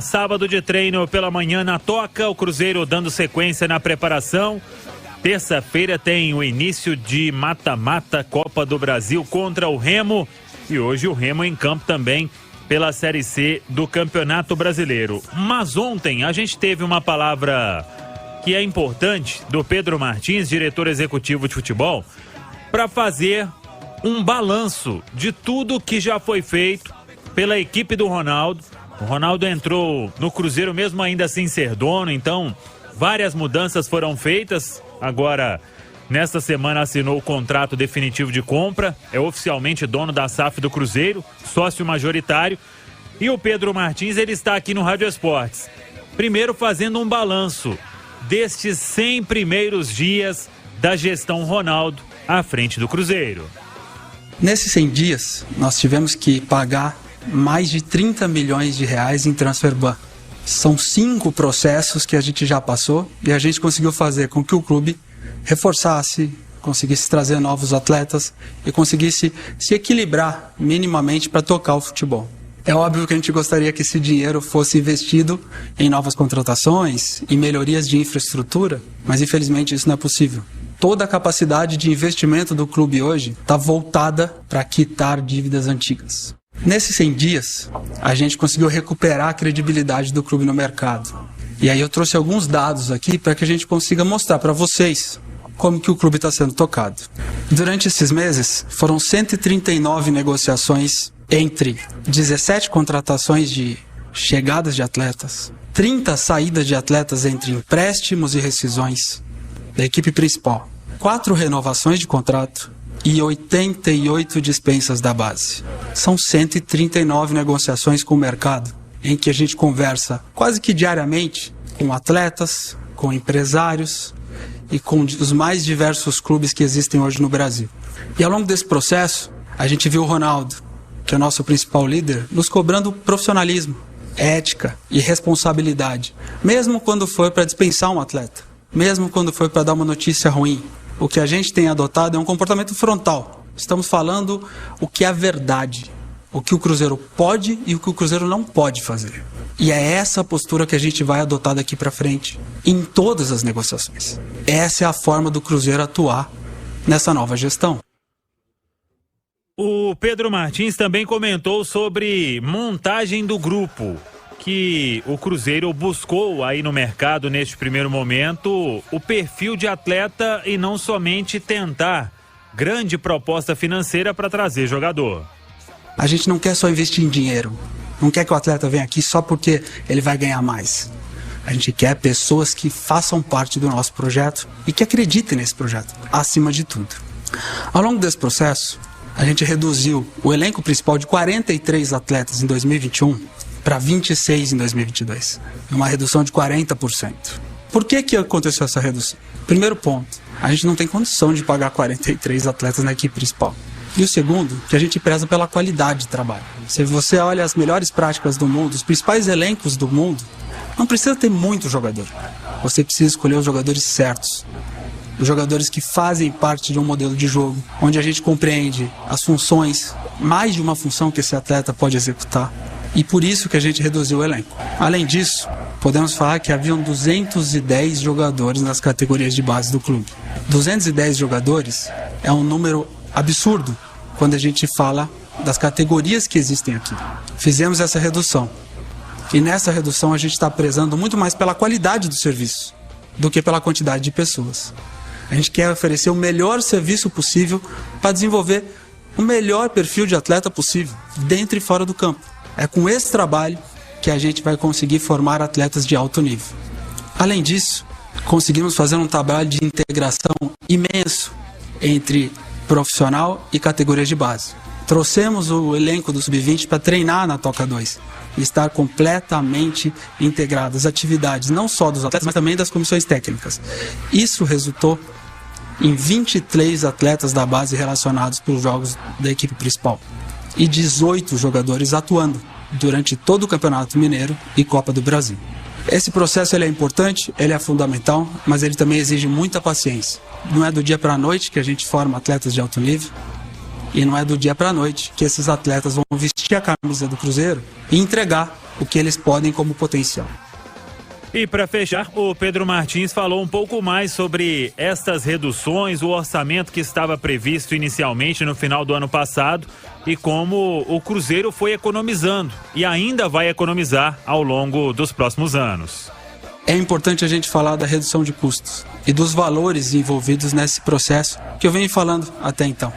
Sábado de treino pela manhã na Toca, o Cruzeiro dando sequência na preparação. Terça-feira tem o início de mata-mata Copa do Brasil contra o Remo. E hoje o Remo em campo também pela Série C do Campeonato Brasileiro. Mas ontem a gente teve uma palavra que é importante do Pedro Martins, diretor executivo de futebol, para fazer um balanço de tudo que já foi feito pela equipe do Ronaldo. O Ronaldo entrou no Cruzeiro mesmo ainda sem ser dono, então várias mudanças foram feitas. Agora, nesta semana assinou o contrato definitivo de compra, é oficialmente dono da SAF do Cruzeiro, sócio majoritário. E o Pedro Martins, ele está aqui no Rádio Esportes, primeiro fazendo um balanço destes 100 primeiros dias da gestão Ronaldo à frente do Cruzeiro. Nesses 100 dias, nós tivemos que pagar mais de 30 milhões de reais em transfer ban. São 5 processos que a gente já passou e a gente conseguiu fazer com que o clube reforçasse, conseguisse trazer novos atletas e conseguisse se equilibrar minimamente para tocar o futebol. É óbvio que a gente gostaria que esse dinheiro fosse investido em novas contratações, em melhorias de infraestrutura, mas infelizmente isso não é possível. Toda a capacidade de investimento do clube hoje está voltada para quitar dívidas antigas. Nesses 100 dias, a gente conseguiu recuperar a credibilidade do clube no mercado. E aí eu trouxe alguns dados aqui para que a gente consiga mostrar para vocês como que o clube está sendo tocado. Durante esses meses, foram 139 negociações entre 17 contratações de chegadas de atletas, 30 saídas de atletas entre empréstimos e rescisões da equipe principal, 4 renovações de contrato e 88 dispensas da base. São 139 negociações com o mercado, em que a gente conversa quase que diariamente com atletas, com empresários e com os mais diversos clubes que existem hoje no Brasil. E ao longo desse processo, a gente viu o Ronaldo, que é o nosso principal líder, nos cobrando profissionalismo, ética e responsabilidade, mesmo quando foi para dispensar um atleta, mesmo quando foi para dar uma notícia ruim. O que a gente tem adotado é um comportamento frontal. Estamos falando o que é a verdade, o que o Cruzeiro pode e o que o Cruzeiro não pode fazer. E é essa postura que a gente vai adotar daqui para frente, em todas as negociações. Essa é a forma do Cruzeiro atuar nessa nova gestão. O Pedro Martins também comentou sobre montagem do grupo, que o Cruzeiro buscou aí no mercado neste primeiro momento o perfil de atleta e não somente tentar grande proposta financeira para trazer jogador. A gente não quer só investir em dinheiro, não quer que o atleta venha aqui só porque ele vai ganhar mais. A gente quer pessoas que façam parte do nosso projeto e que acreditem nesse projeto, acima de tudo. Ao longo desse processo, a gente reduziu o elenco principal de 43 atletas em 2021 para 26 em 2022. Uma redução de 40%. Por que aconteceu essa redução? Primeiro ponto, a gente não tem condição de pagar 43 atletas na equipe principal. E o segundo, que a gente preza pela qualidade de trabalho. Se você olha as melhores práticas do mundo, os principais elencos do mundo, não precisa ter muito jogador. Você precisa escolher os jogadores certos. Os jogadores que fazem parte de um modelo de jogo, onde a gente compreende as funções, mais de uma função que esse atleta pode executar. E por isso que a gente reduziu o elenco. Além disso, podemos falar que haviam 210 jogadores nas categorias de base do clube. 210 jogadores é um número absurdo quando a gente fala das categorias que existem aqui. Fizemos essa redução. E nessa redução a gente está prezando muito mais pela qualidade do serviço do que pela quantidade de pessoas. A gente quer oferecer o melhor serviço possível para desenvolver o melhor perfil de atleta possível, dentro e fora do campo. É com esse trabalho que a gente vai conseguir formar atletas de alto nível. Além disso, conseguimos fazer um trabalho de integração imenso entre profissional e categorias de base. Trouxemos o elenco do Sub-20 para treinar na Toca 2 e estar completamente integrado às atividades, não só dos atletas, mas também das comissões técnicas. Isso resultou em 23 atletas da base relacionados para os jogos da equipe principal e 18 jogadores atuando durante todo o Campeonato Mineiro e Copa do Brasil. Esse processo ele é importante, ele é fundamental, mas ele também exige muita paciência. Não é do dia para a noite que a gente forma atletas de alto nível e não é do dia para a noite que esses atletas vão vestir a camisa do Cruzeiro e entregar o que eles podem como potencial. E para fechar, o Pedro Martins falou um pouco mais sobre estas reduções, o orçamento que estava previsto inicialmente no final do ano passado e como o Cruzeiro foi economizando e ainda vai economizar ao longo dos próximos anos. É importante a gente falar da redução de custos e dos valores envolvidos nesse processo que eu venho falando até então.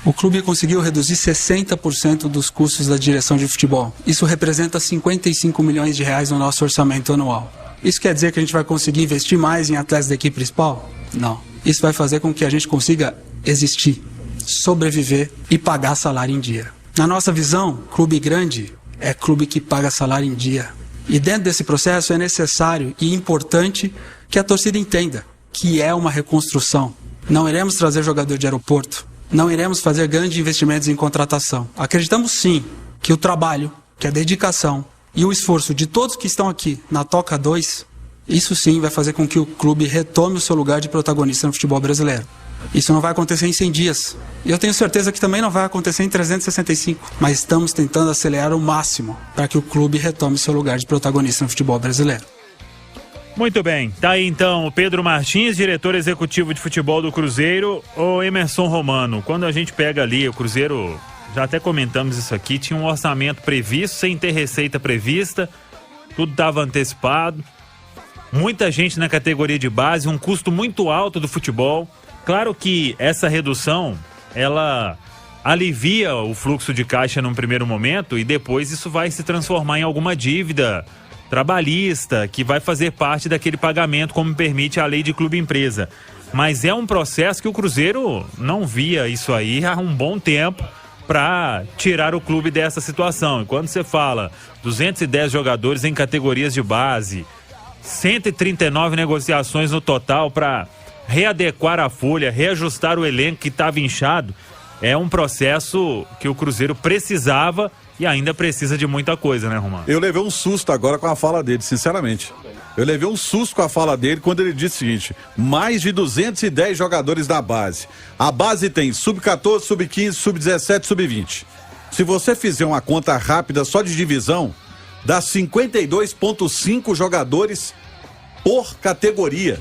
O clube conseguiu reduzir 60% dos custos da direção de futebol. Isso representa 55 milhões de reais no nosso orçamento anual. Isso quer dizer que a gente vai conseguir investir mais em atletas da equipe principal? Não. Isso vai fazer com que a gente consiga existir, sobreviver e pagar salário em dia. Na nossa visão, clube grande é clube que paga salário em dia. E dentro desse processo é necessário e importante que a torcida entenda que é uma reconstrução. Não iremos trazer jogador de aeroporto. Não iremos fazer grandes investimentos em contratação. Acreditamos sim que o trabalho, que a dedicação e o esforço de todos que estão aqui na Toca 2, isso sim vai fazer com que o clube retome o seu lugar de protagonista no futebol brasileiro. Isso não vai acontecer em 100 dias. E eu tenho certeza que também não vai acontecer em 365. Mas estamos tentando acelerar o máximo para que o clube retome seu lugar de protagonista no futebol brasileiro. Muito bem, tá aí então o Pedro Martins, diretor executivo de futebol do Cruzeiro, o Emerson Romano. Quando a gente pega ali, o Cruzeiro, já até comentamos isso aqui, tinha um orçamento previsto, sem ter receita prevista, tudo estava antecipado, muita gente na categoria de base, um custo muito alto do futebol. Claro que essa redução, ela alivia o fluxo de caixa num primeiro momento e depois isso vai se transformar em alguma dívida trabalhista, que vai fazer parte daquele pagamento como permite a lei de clube-empresa. Mas é um processo que o Cruzeiro não via isso aí há um bom tempo para tirar o clube dessa situação. E quando você fala 210 jogadores em categorias de base, 139 negociações no total para readequar a folha, reajustar o elenco que estava inchado, é um processo que o Cruzeiro precisava e ainda precisa de muita coisa, né, Romano? Eu levei um susto agora com a fala dele, sinceramente. Eu levei um susto com a fala dele quando ele disse o seguinte: mais de 210 jogadores da base. A base tem sub-14, sub-15, sub-17, sub-20. Se você fizer uma conta rápida só de divisão, dá 52,5 jogadores por categoria.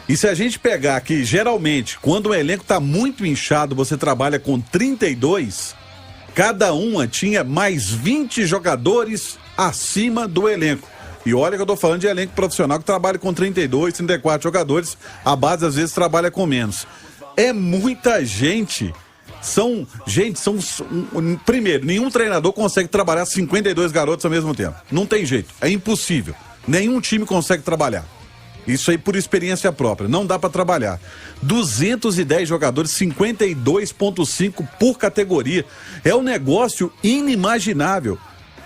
E se a gente pegar que geralmente, quando o elenco está muito inchado, você trabalha com 32, cada uma tinha mais 20 jogadores acima do elenco. E olha que eu tô falando de elenco profissional que trabalha com 32, 34 jogadores, a base às vezes trabalha com menos. É muita gente. Primeiro, nenhum treinador consegue trabalhar 52 garotos ao mesmo tempo. Não tem jeito, é impossível. Nenhum time consegue trabalhar. Isso aí por experiência própria, não dá para trabalhar. 210 jogadores, 52,5 por categoria. É um negócio inimaginável.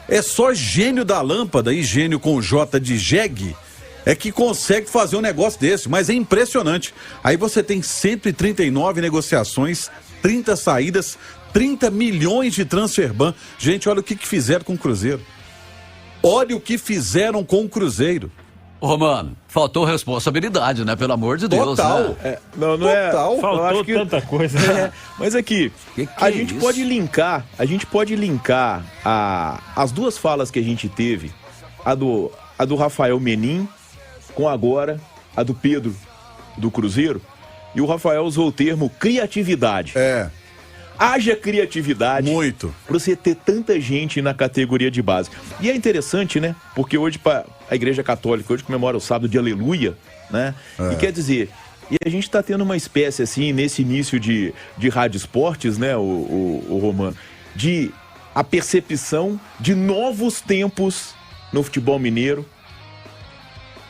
É só gênio da lâmpada e gênio com J de jegue é que consegue fazer um negócio desse, mas é impressionante. Aí você tem 139 negociações, 30 saídas, 30 milhões de transfer ban. Gente, olha o que fizeram com o Cruzeiro. Olha o que fizeram com o Cruzeiro. Romano, faltou responsabilidade, né? Pelo amor de Deus. Total. Né? Não é. Faltou acho que, tanta coisa. Né? Mas aqui, a gente pode linkar as duas falas que a gente teve, a do Rafael Menin com agora a do Pedro do Cruzeiro, e o Rafael usou o termo criatividade. Haja criatividade. Muito. Pra você ter tanta gente na categoria de base. E é interessante, né? Porque hoje a Igreja Católica hoje comemora o sábado de Aleluia, né? E quer dizer, e a gente tá tendo uma espécie assim, nesse início de rádio esportes, né, o Romano, de a percepção de novos tempos no futebol mineiro,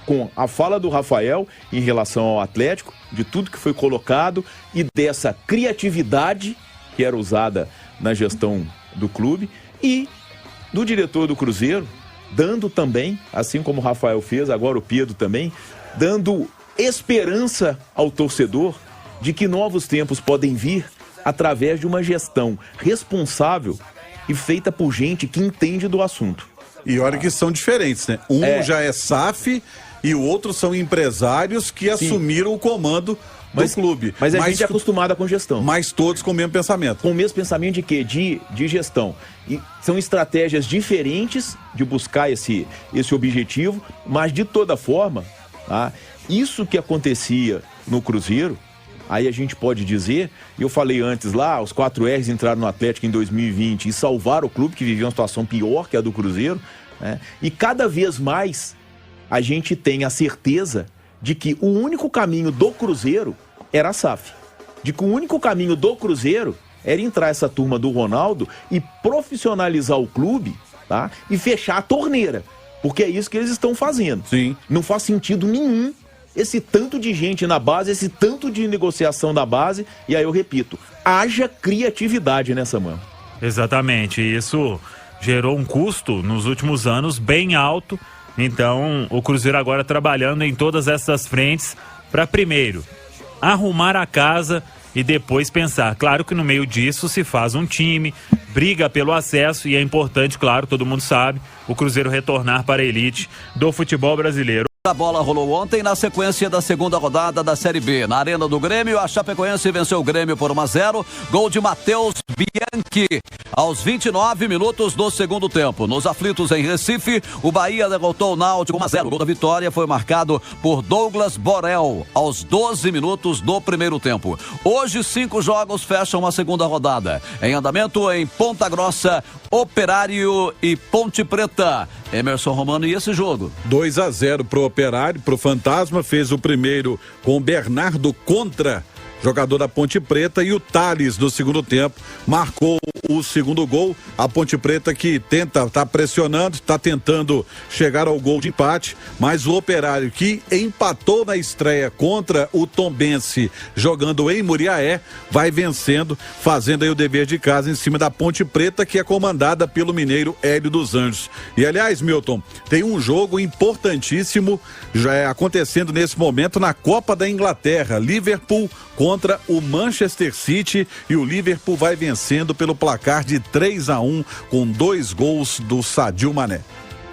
com a fala do Rafael em relação ao Atlético, de tudo que foi colocado e dessa criatividade que era usada na gestão do clube, e do diretor do Cruzeiro, dando também, assim como o Rafael fez, agora o Pedro também, dando esperança ao torcedor de que novos tempos podem vir através de uma gestão responsável e feita por gente que entende do assunto. E olha que são diferentes, né? Já é SAF e o outro são empresários que assumiram o comando do clube. Mas a gente é acostumada com gestão. Mas todos com o mesmo pensamento. Com o mesmo pensamento de quê? De gestão. E são estratégias diferentes de buscar esse objetivo, mas de toda forma, tá? Isso que acontecia no Cruzeiro, aí a gente pode dizer, e eu falei antes lá, os 4 R's entraram no Atlético em 2020 e salvaram o clube, que vivia uma situação pior que a do Cruzeiro, né? E cada vez mais a gente tem a certeza de que o único caminho do Cruzeiro era a SAF. De que o único caminho do Cruzeiro era entrar essa turma do Ronaldo e profissionalizar o clube, tá? E fechar a torneira. Porque é isso que eles estão fazendo. Sim. Não faz sentido nenhum esse tanto de gente na base, esse tanto de negociação da base. E aí eu repito, haja criatividade nessa mão. Exatamente. Isso gerou um custo nos últimos anos bem alto. Então, o Cruzeiro agora trabalhando em todas essas frentes para primeiro arrumar a casa e depois pensar. Claro que no meio disso se faz um time, briga pelo acesso e é importante, claro, todo mundo sabe, o Cruzeiro retornar para a elite do futebol brasileiro. A bola rolou ontem na sequência da segunda rodada da Série B. Na Arena do Grêmio, a Chapecoense venceu o Grêmio por 1-0. Gol de Matheus Bianchi aos 29 minutos do segundo tempo. Nos aflitos em Recife, o Bahia derrotou o Náutico 1-0. O gol da vitória foi marcado por Douglas Borel aos 12 minutos do primeiro tempo. Hoje, 5 jogos fecham a segunda rodada. Em andamento em Ponta Grossa, Operário e Ponte Preta. Emerson Romano, e esse jogo? 2-0 pro Operário, pro Fantasma, fez o primeiro com o Bernardo Contra, jogador da Ponte Preta, e o Thales, no segundo tempo, marcou o segundo gol. A Ponte Preta que tá pressionando, tá tentando chegar ao gol de empate, mas o Operário, que empatou na estreia contra o Tombense, jogando em Muriaé, vai vencendo, fazendo aí o dever de casa em cima da Ponte Preta, que é comandada pelo mineiro Hélio dos Anjos. E aliás, Milton, tem um jogo importantíssimo já acontecendo nesse momento na Copa da Inglaterra, Liverpool contra o Manchester City, e o Liverpool vai vencendo pelo placar de 3-1 com 2 gols do Sadio Mané.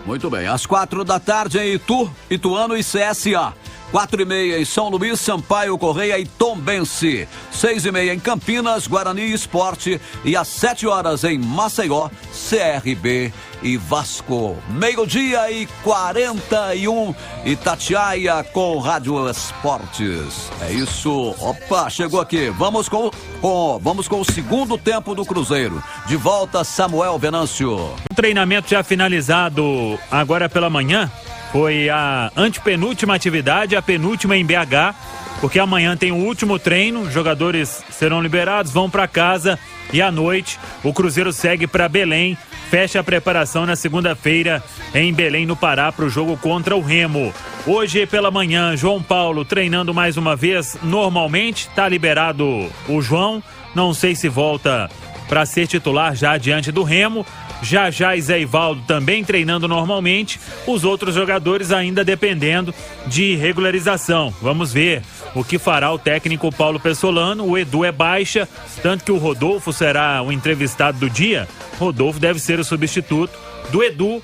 Muito bem, às 4 da tarde em Itu, Ituano e CSA. 4h30 em São Luís, Sampaio Correia e Tombense. 6h30 em Campinas, Guarani e Sport. E às 7 horas em Maceió, CRB e Vasco. 12h41, Itatiaia com Rádio Esportes. É isso. Opa, chegou aqui. Vamos com o segundo tempo do Cruzeiro. De volta, Samuel Venâncio. O treinamento já finalizado agora pela manhã. Foi a antepenúltima atividade, a penúltima em BH, porque amanhã tem o último treino, os jogadores serão liberados, vão para casa e à noite o Cruzeiro segue para Belém, fecha a preparação na segunda-feira em Belém, no Pará, para o jogo contra o Remo. Hoje pela manhã, João Paulo treinando mais uma vez normalmente, tá liberado o João, não sei se volta para ser titular já diante do Remo. Já Zé Ivaldo também treinando normalmente, os outros jogadores ainda dependendo de regularização. Vamos ver o que fará o técnico Paulo Pessolano. O Edu é baixa, tanto que o Rodolfo será o entrevistado do dia. Rodolfo deve ser o substituto do Edu.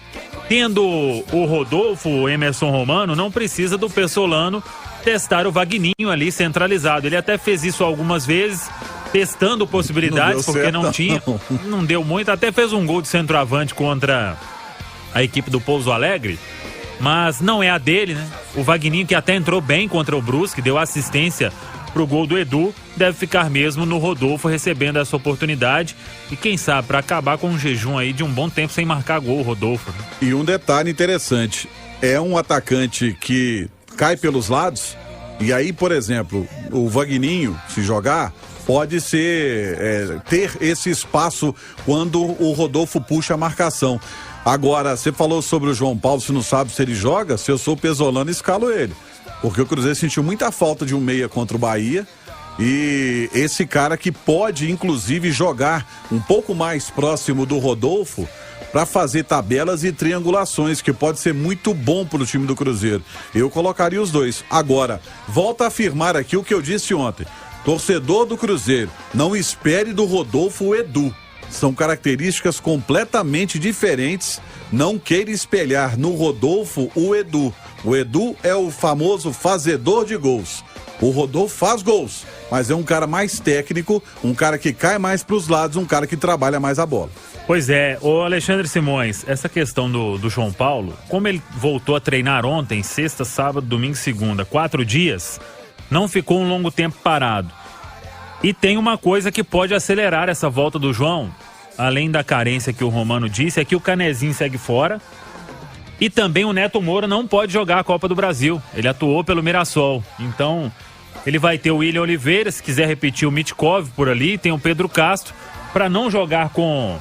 Tendo o Rodolfo, o Emerson Romano, não precisa do Pessolano testar o Vagninho ali centralizado. Ele até fez isso algumas vezes, testando possibilidades, porque certo, não tinha, não deu muito, até fez um gol de centroavante contra a equipe do Pouso Alegre, mas não é a dele, né? O Vagninho, que até entrou bem contra o Brusque, deu assistência pro gol do Edu, deve ficar mesmo no Rodolfo recebendo essa oportunidade, e quem sabe para acabar com um jejum aí de um bom tempo sem marcar gol, Rodolfo. E um detalhe interessante, é um atacante que cai pelos lados, e aí, por exemplo, o Vagninho, se jogar, pode ser ter esse espaço quando o Rodolfo puxa a marcação. Agora, você falou sobre o João Paulo, se não sabe se ele joga, se eu sou o Pesolano, escalo ele. Porque o Cruzeiro sentiu muita falta de um meia contra o Bahia, e esse cara que pode, inclusive, jogar um pouco mais próximo do Rodolfo para fazer tabelas e triangulações, que pode ser muito bom para o time do Cruzeiro. Eu colocaria os dois. Agora, volto a afirmar aqui o que eu disse ontem. Torcedor do Cruzeiro, não espere do Rodolfo o Edu. São características completamente diferentes. Não queira espelhar no Rodolfo o Edu. O Edu é o famoso fazedor de gols. O Rodolfo faz gols, mas é um cara mais técnico, um cara que cai mais pros lados, um cara que trabalha mais a bola. Pois é, ô Alexandre Simões, essa questão do João Paulo, como ele voltou a treinar ontem, sexta, sábado, domingo e segunda, 4 dias, não ficou um longo tempo parado. E tem uma coisa que pode acelerar essa volta do João, além da carência que o Romano disse, é que o Canezinho segue fora e também o Neto Moura não pode jogar a Copa do Brasil. Ele atuou pelo Mirassol, então ele vai ter o William Oliveira, se quiser repetir o Mitkov por ali, tem o Pedro Castro, para não jogar com,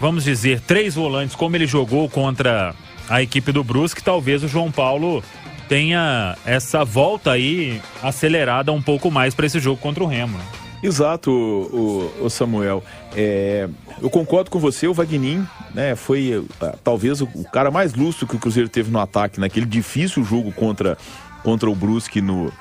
vamos dizer, 3 volantes como ele jogou contra a equipe do Brusque, talvez o João Paulo tenha essa volta aí acelerada um pouco mais para esse jogo contra o Remo. Exato, o Samuel. Eu concordo com você, o Vagninho, né, foi talvez o cara mais lúcido que o Cruzeiro teve no ataque, naquele difícil jogo contra o Brusque no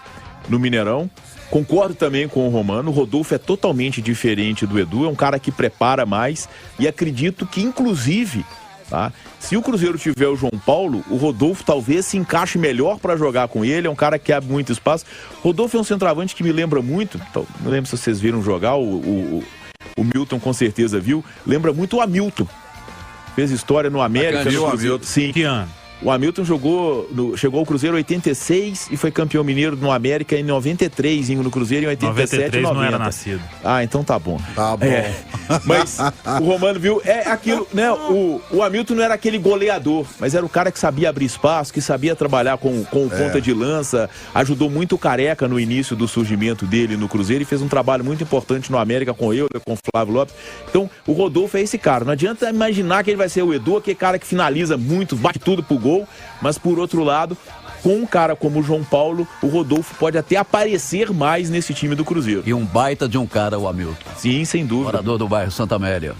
Mineirão. Concordo também com o Romano, o Rodolfo é totalmente diferente do Edu, é um cara que prepara mais e acredito que inclusive, tá, se o Cruzeiro tiver o João Paulo, o Rodolfo talvez se encaixe melhor para jogar com ele, é um cara que abre muito espaço. Rodolfo é um centroavante que me lembra muito, não lembro se vocês viram jogar, o Milton com certeza viu, lembra muito o Hamilton, fez história no América. O Hamilton. Sim. Que ano? O Hamilton chegou ao Cruzeiro em 86 e foi campeão mineiro no América em 93, no Cruzeiro em 87 93 e 90. não era nascido. Ah, então tá bom. Tá bom. Mas o Romano viu, aquilo, né? O Hamilton não era aquele goleador, mas era o cara que sabia abrir espaço, que sabia trabalhar com ponta de lança, ajudou muito o Careca no início do surgimento dele no Cruzeiro e fez um trabalho muito importante no América com Euler, com o Flávio Lopes. Então, o Rodolfo é esse cara. Não adianta imaginar que ele vai ser o Edu, aquele cara que finaliza muito, bate tudo pro gol, mas por outro lado, com um cara como o João Paulo, o Rodolfo pode até aparecer mais nesse time do Cruzeiro. E um baita de um cara, o Hamilton. Sim, sem dúvida. Morador do bairro Santa Amélia.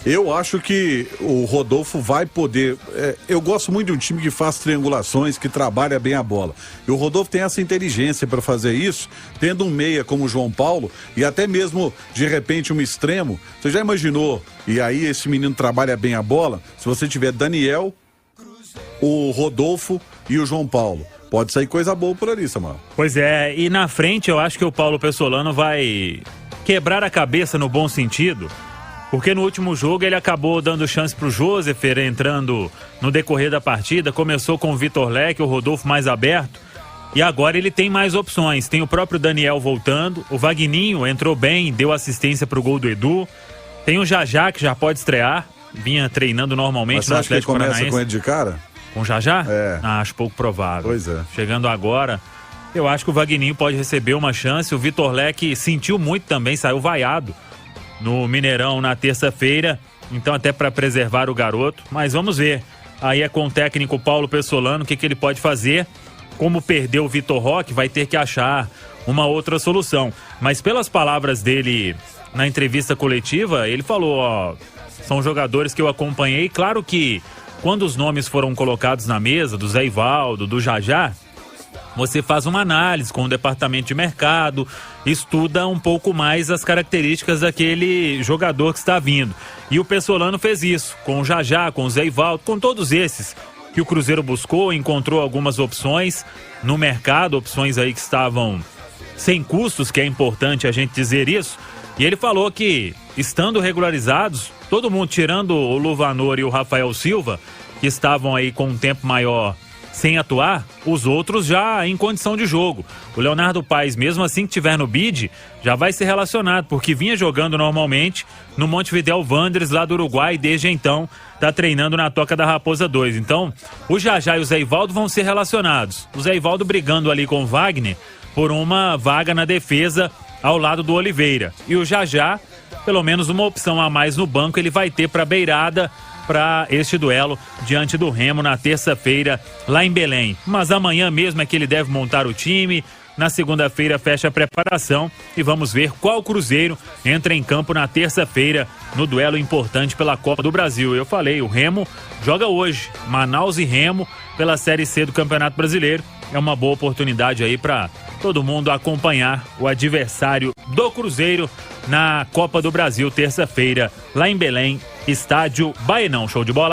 Eu acho que o Rodolfo vai poder... eu gosto muito de um time que faz triangulações, que trabalha bem a bola. E o Rodolfo tem essa inteligência para fazer isso, tendo um meia como o João Paulo e até mesmo, de repente, um extremo. Você já imaginou? E aí esse menino trabalha bem a bola? Se você tiver Daniel, o Rodolfo e o João Paulo. Pode sair coisa boa por ali, Samuel. Pois é, e na frente eu acho que o Paulo Pessolano vai quebrar a cabeça no bom sentido, porque no último jogo ele acabou dando chance pro Josefer entrando no decorrer da partida, começou com o Vitor Leque, o Rodolfo mais aberto, e agora ele tem mais opções, tem o próprio Daniel voltando, o Vagninho entrou bem, deu assistência pro gol do Edu, tem o Jajá que já pode estrear, vinha treinando normalmente no Atlético Paranaense. Mas você acha que começa com ele de cara? Com o Jajá? É. Acho pouco provável. Pois é. Chegando agora, eu acho que o Vagninho pode receber uma chance. O Vitor Leque sentiu muito também, saiu vaiado no Mineirão na terça-feira. Então até para preservar o garoto. Mas vamos ver. Aí é com o técnico Paulo Pessolano o que ele pode fazer. Como perdeu o Vitor Roque, vai ter que achar uma outra solução. Mas pelas palavras dele na entrevista coletiva, ele falou, ó, são jogadores que eu acompanhei. Claro que quando os nomes foram colocados na mesa, do Zé Ivaldo, do Jajá, você faz uma análise com o departamento de mercado, estuda um pouco mais as características daquele jogador que está vindo. E o Pessolano fez isso, com o Jajá, com o Zé Ivaldo, com todos esses que o Cruzeiro buscou, encontrou algumas opções no mercado, opções aí que estavam sem custos, que é importante a gente dizer isso. E ele falou que, estando regularizados, todo mundo, tirando o Luvanor e o Rafael Silva, que estavam aí com um tempo maior sem atuar, os outros já em condição de jogo. O Leonardo Paes, mesmo assim que tiver no bid, já vai ser relacionado, porque vinha jogando normalmente no Montevidéu Wanderers, lá do Uruguai, e desde então está treinando na Toca da Raposa 2. Então, o Jajá e o Zé Ivaldo vão ser relacionados. O Zé Ivaldo brigando ali com o Wagner por uma vaga na defesa ao lado do Oliveira. E o Jajá, pelo menos uma opção a mais no banco, ele vai ter para beirada para este duelo diante do Remo na terça-feira lá em Belém. Mas amanhã mesmo é que ele deve montar o time. Na segunda-feira fecha a preparação e vamos ver qual Cruzeiro entra em campo na terça-feira no duelo importante pela Copa do Brasil. Eu falei, o Remo joga hoje, Manaus e Remo pela Série C do Campeonato Brasileiro. É uma boa oportunidade aí para todo mundo acompanhar o adversário do Cruzeiro na Copa do Brasil, terça-feira, lá em Belém, estádio Baenão. Show de bola.